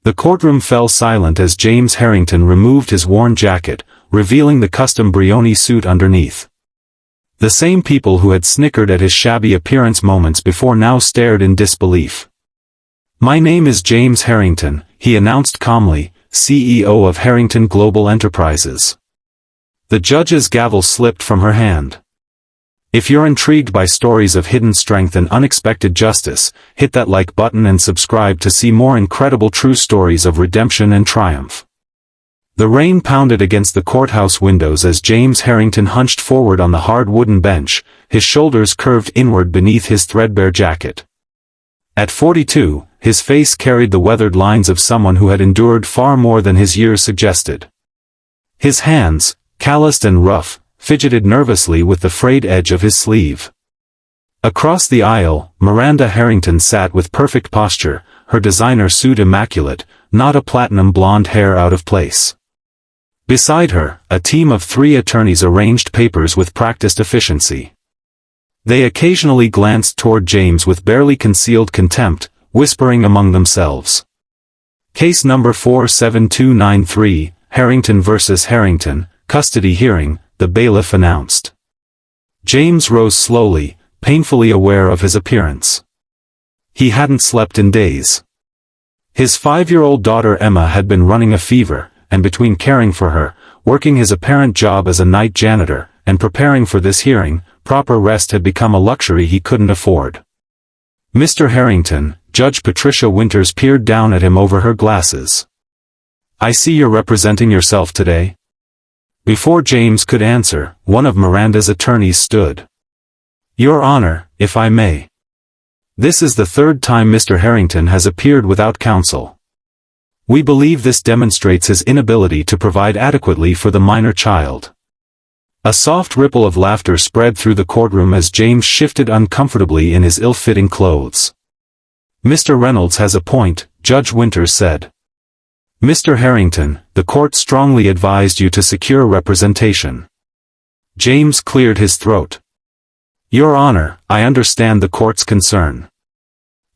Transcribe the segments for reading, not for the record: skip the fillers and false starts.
The courtroom fell silent as James Harrington removed his worn jacket, revealing the custom Brioni suit underneath. The same people who had snickered at his shabby appearance moments before now stared in disbelief. "My name is James Harrington," he announced calmly, CEO of Harrington Global Enterprises. The judge's gavel slipped from her hand. If you're intrigued by stories of hidden strength and unexpected justice, hit that like button and subscribe to see more incredible true stories of redemption and triumph. The rain pounded against the courthouse windows as James Harrington hunched forward on the hard wooden bench, his shoulders curved inward beneath his threadbare jacket. At 42, his face carried the weathered lines of someone who had endured far more than his years suggested. His hands, calloused and rough, fidgeted nervously with the frayed edge of his sleeve. Across the aisle, Miranda Harrington sat with perfect posture, her designer suit immaculate, not a platinum blonde hair out of place. Beside her, a team of 3 attorneys arranged papers with practiced efficiency. They occasionally glanced toward James with barely concealed contempt, whispering among themselves. Case number 47293, Harrington vs. Harrington, custody hearing, the bailiff announced. James rose slowly, painfully aware of his appearance. He hadn't slept in days. His 5-year-old daughter Emma had been running a fever, and between caring for her, working his apparent job as a night janitor, and preparing for this hearing, proper rest had become a luxury he couldn't afford. "Mr. Harrington," Judge Patricia Winters peered down at him over her glasses. "I see you're representing yourself today." Before James could answer, one of Miranda's attorneys stood. "Your Honor, if I may. This is the 3rd time Mr. Harrington has appeared without counsel. We believe this demonstrates his inability to provide adequately for the minor child." A soft ripple of laughter spread through the courtroom as James shifted uncomfortably in his ill-fitting clothes. "Mr. Reynolds has a point," Judge Winters said. "Mr. Harrington, the court strongly advised you to secure representation." James cleared his throat. "Your Honor, I understand the court's concern.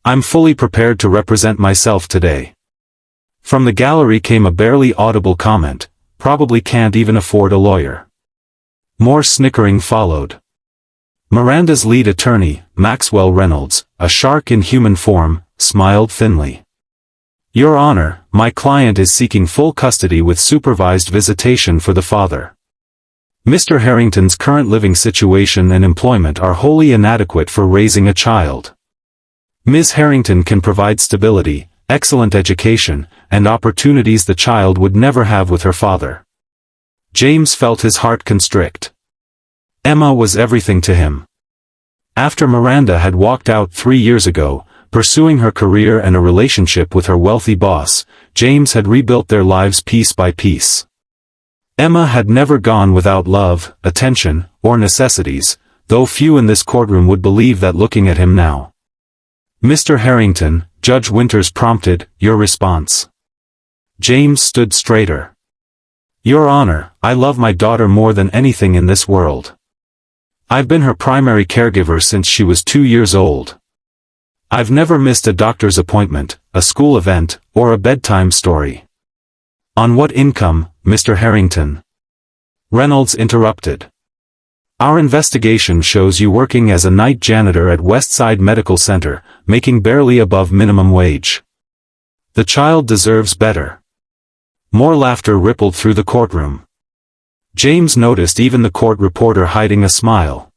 I'm fully prepared to represent myself today." From the gallery came a barely audible comment, "Probably can't even afford a lawyer." More snickering followed. Miranda's lead attorney, Maxwell Reynolds, a shark in human form, smiled thinly. "Your Honor, my client is seeking full custody with supervised visitation for the father. Mr. Harrington's current living situation and employment are wholly inadequate for raising a child. Ms. Harrington can provide stability, excellent education, and opportunities the child would never have with her father." James felt his heart constrict. Emma was everything to him. After Miranda had walked out 3 years ago, pursuing her career and a relationship with her wealthy boss, James had rebuilt their lives piece by piece. Emma had never gone without love, attention, or necessities, though few in this courtroom would believe that looking at him now. "Mr. Harrington," Judge Winters prompted, "your response." James stood straighter. "Your Honor, I love my daughter more than anything in this world. I've been her primary caregiver since she was 2 years old. I've never missed a doctor's appointment, a school event, or a bedtime story." "On what income, Mr. Harrington?" Reynolds interrupted. "Our investigation shows you working as a night janitor at Westside Medical Center, making barely above minimum wage. The child deserves better." More laughter rippled through the courtroom. James noticed even the court reporter hiding a smile.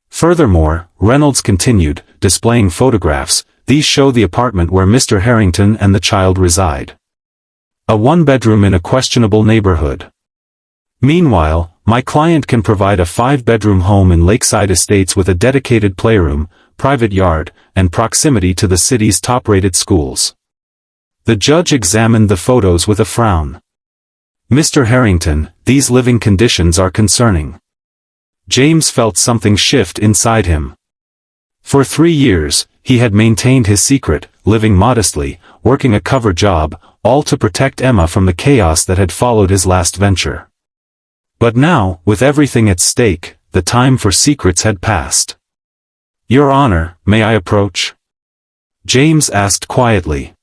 Furthermore, Reynolds continued, displaying photographs, "These show the apartment where Mr. Harrington and the child reside. A 1-bedroom in a questionable neighborhood. Meanwhile, my client can provide a 5-bedroom home in Lakeside Estates with a dedicated playroom, private yard, and proximity to the city's top-rated schools." The judge examined the photos with a frown. "Mr. Harrington, these living conditions are concerning." James felt something shift inside him. For 3 years, he had maintained his secret, living modestly, working a cover job, all to protect Emma from the chaos that had followed his last venture. But now, with everything at stake, the time for secrets had passed. "Your Honor, may I approach?" James asked quietly.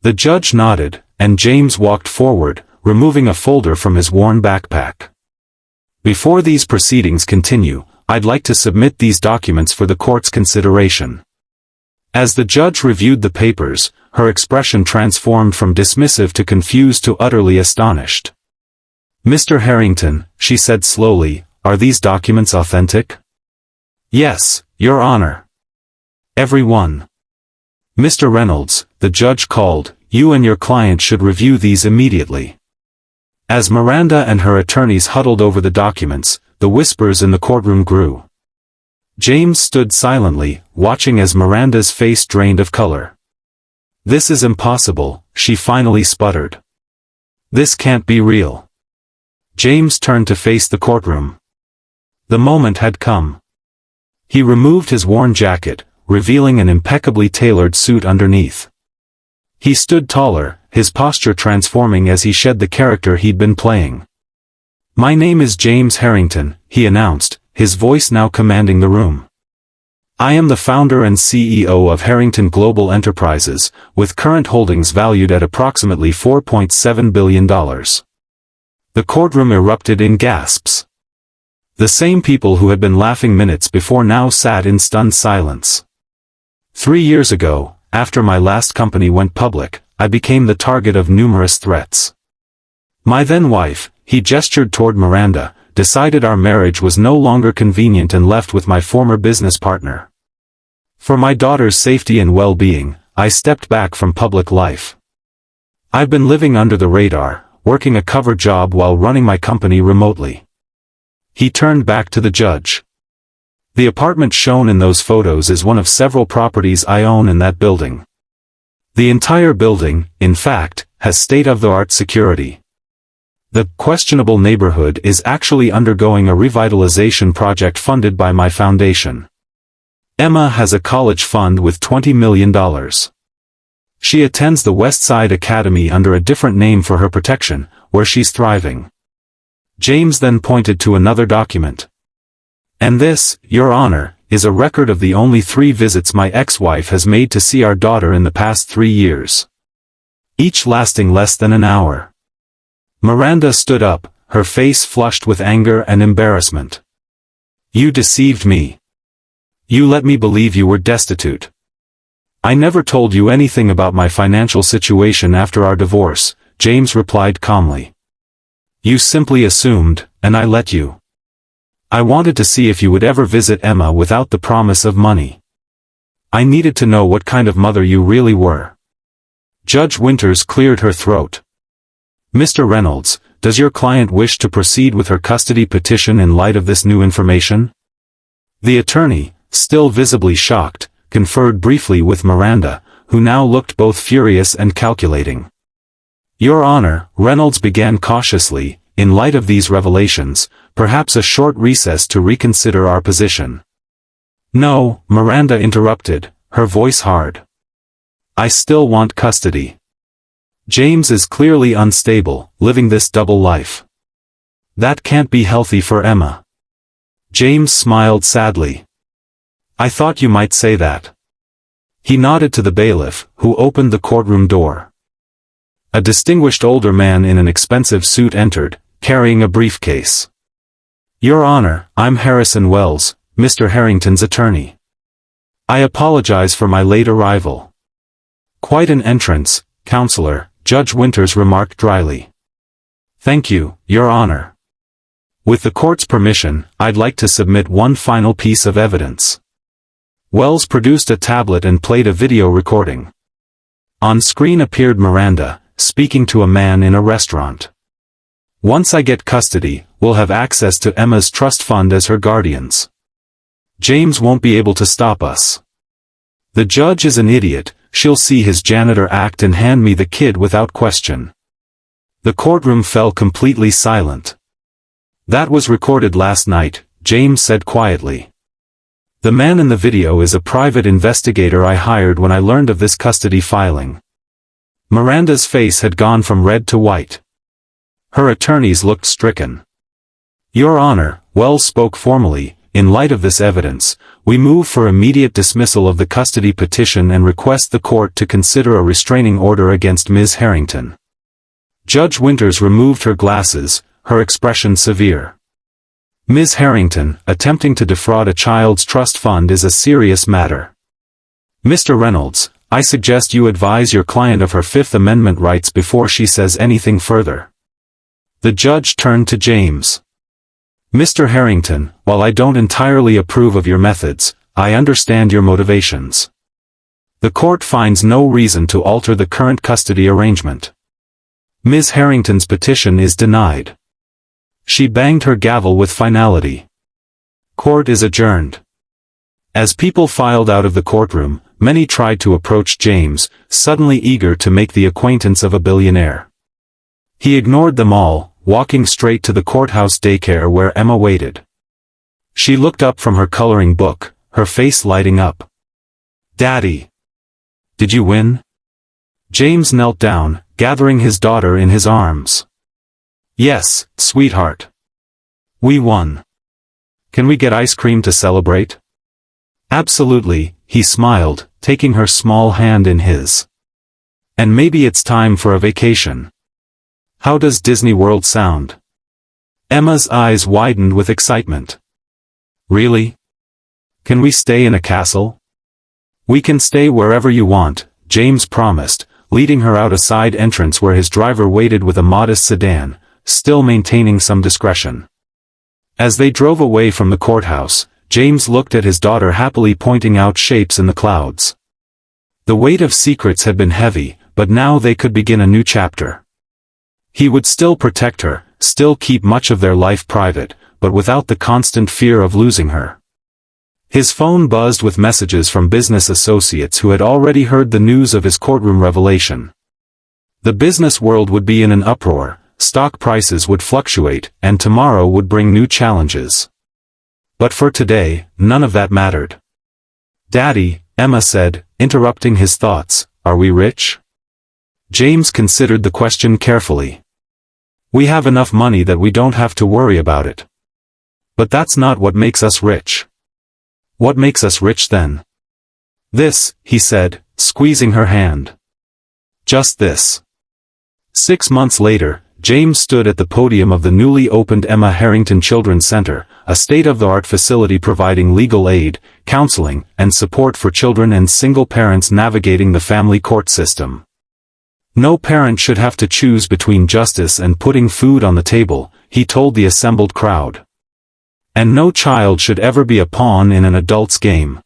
The judge nodded, and James walked forward, removing a folder from his worn backpack. Before these proceedings continue, I'd like to submit these documents for the court's consideration. As the judge reviewed the papers, her expression transformed from dismissive to confused to utterly astonished. "Mr. Harrington," she said slowly, "are these documents authentic?" "Yes, Your Honor." "Every one." "Mr. Reynolds," the judge called, "you and your client should review these immediately." As Miranda and her attorneys huddled over the documents, the whispers in the courtroom grew. James stood silently, watching as Miranda's face drained of color. "This is impossible," she finally sputtered. "This can't be real." James turned to face the courtroom. The moment had come. He removed his worn jacket, revealing an impeccably tailored suit underneath. He stood taller, his posture transforming as he shed the character he'd been playing. "My name is James Harrington," he announced, his voice now commanding the room. "I am the founder and CEO of Harrington Global Enterprises, with current holdings valued at approximately $4.7 billion. The courtroom erupted in gasps. The same people who had been laughing minutes before now sat in stunned silence. 3 years ago, after my last company went public, I became the target of numerous threats. My then wife," he gestured toward Miranda, "decided our marriage was no longer convenient and left with my former business partner. For my daughter's safety and well-being, I stepped back from public life. I've been living under the radar, working a cover job while running my company remotely." He turned back to the judge. "The apartment shown in those photos is one of several properties I own in that building. The entire building, in fact, has state-of-the-art security. The questionable neighborhood is actually undergoing a revitalization project funded by my foundation. Emma has a college fund with $20 million. She attends the West Side Academy under a different name for her protection, where she's thriving." James then pointed to another document. "And this, Your Honor, is a record of the only 3 visits my ex-wife has made to see our daughter in the past 3 years. Each lasting less than an hour." Miranda stood up, her face flushed with anger and embarrassment. "You deceived me. You let me believe you were destitute. I never told you anything about my financial situation after our divorce," James replied calmly. "You simply assumed, and I let you. I wanted to see if you would ever visit Emma without the promise of money. I needed to know what kind of mother you really were." Judge Winters cleared her throat. "Mr. Reynolds, does your client wish to proceed with her custody petition in light of this new information?" The attorney, still visibly shocked, conferred briefly with Miranda, who now looked both furious and calculating. "Your Honor," Reynolds began cautiously, "in light of these revelations, perhaps a short recess to reconsider our position." "No," Miranda interrupted, her voice hard. "I still want custody. James is clearly unstable, living this double life. That can't be healthy for Emma." James smiled sadly. "I thought you might say that." He nodded to the bailiff, who opened the courtroom door. A distinguished older man in an expensive suit entered, carrying a briefcase. "Your Honor, I'm Harrison Wells, Mr. Harrington's attorney. I apologize for my late arrival." "Quite an entrance, Counselor," Judge Winters remarked dryly. "Thank you, Your Honor. With the court's permission, I'd like to submit one final piece of evidence." Wells produced a tablet and played a video recording. On screen appeared Miranda, speaking to a man in a restaurant. "Once I get custody, we'll have access to Emma's trust fund as her guardians. James won't be able to stop us. The judge is an idiot, she'll see his janitor act and hand me the kid without question." The courtroom fell completely silent. "That was recorded last night," James said quietly. "The man in the video is a private investigator I hired when I learned of this custody filing." Miranda's face had gone from red to white. Her attorneys looked stricken. "Your Honor," Wells spoke formally, in light of this evidence, we move for immediate dismissal of the custody petition and request the court to consider a restraining order against Ms. Harrington. Judge Winters removed her glasses, her expression severe. Ms. Harrington, attempting to defraud a child's trust fund is a serious matter. Mr. Reynolds, I suggest you advise your client of her Fifth Amendment rights before she says anything further. The judge turned to James. Mr. Harrington, while I don't entirely approve of your methods, I understand your motivations. The court finds no reason to alter the current custody arrangement. Ms. Harrington's petition is denied. She banged her gavel with finality. Court is adjourned. As people filed out of the courtroom, many tried to approach James, suddenly eager to make the acquaintance of a billionaire. He ignored them all, walking straight to the courthouse daycare where Emma waited. She looked up from her coloring book, her face lighting up. "Daddy! Did you win?" James knelt down, gathering his daughter in his arms. "Yes, sweetheart. We won. Can we get ice cream to celebrate?" "Absolutely," he smiled, taking her small hand in his. "And maybe it's time for a vacation. How does Disney World sound?" Emma's eyes widened with excitement. "Really? Can we stay in a castle?" "We can stay wherever you want," James promised, leading her out a side entrance where his driver waited with a modest sedan, still maintaining some discretion. As they drove away from the courthouse, James looked at his daughter happily pointing out shapes in the clouds. The weight of secrets had been heavy, but now they could begin a new chapter. He would still protect her, still keep much of their life private, but without the constant fear of losing her. His phone buzzed with messages from business associates who had already heard the news of his courtroom revelation. The business world would be in an uproar, stock prices would fluctuate, and tomorrow would bring new challenges. But for today, none of that mattered. "Daddy," Emma said, interrupting his thoughts, "are we rich?" James considered the question carefully. "We have enough money that we don't have to worry about it. But that's not what makes us rich." "What makes us rich then?" "This," he said, squeezing her hand. "Just this." 6 months later, James stood at the podium of the newly opened Emma Harrington Children's Center, a state-of-the-art facility providing legal aid, counseling, and support for children and single parents navigating the family court system. No parent should have to choose between justice and putting food on the table, he told the assembled crowd. And no child should ever be a pawn in an adult's game.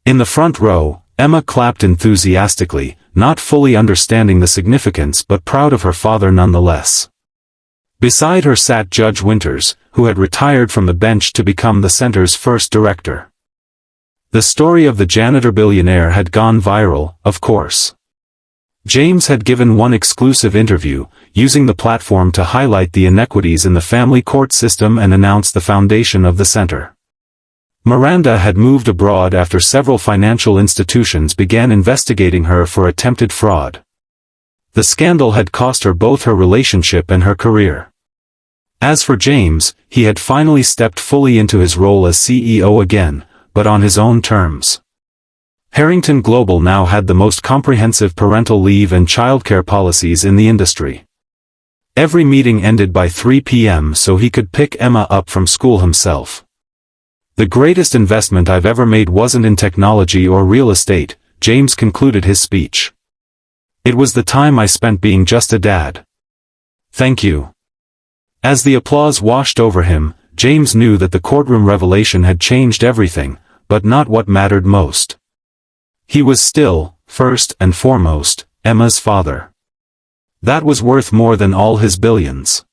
In the front row, Emma clapped enthusiastically, not fully understanding the significance but proud of her father nonetheless. Beside her sat Judge Winters, who had retired from the bench to become the center's first director. The story of the janitor billionaire had gone viral, of course. James had given one exclusive interview, using the platform to highlight the inequities in the family court system and announce the foundation of the center. Miranda had moved abroad after several financial institutions began investigating her for attempted fraud. The scandal had cost her both her relationship and her career. As for James, he had finally stepped fully into his role as CEO again, but on his own terms. Harrington Global now had the most comprehensive parental leave and childcare policies in the industry. Every meeting ended by 3 p.m. so he could pick Emma up from school himself. "The greatest investment I've ever made wasn't in technology or real estate," James concluded his speech. "It was the time I spent being just a dad. Thank you." As the applause washed over him, James knew that the courtroom revelation had changed everything, but not what mattered most. He was still, first and foremost, Emma's father. That was worth more than all his billions.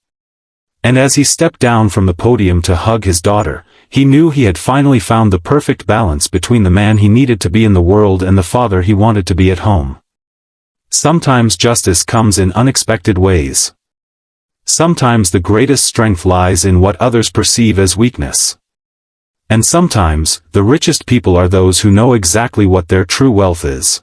And as he stepped down from the podium to hug his daughter, he knew he had finally found the perfect balance between the man he needed to be in the world and the father he wanted to be at home. Sometimes justice comes in unexpected ways. Sometimes the greatest strength lies in what others perceive as weakness. And sometimes, the richest people are those who know exactly what their true wealth is.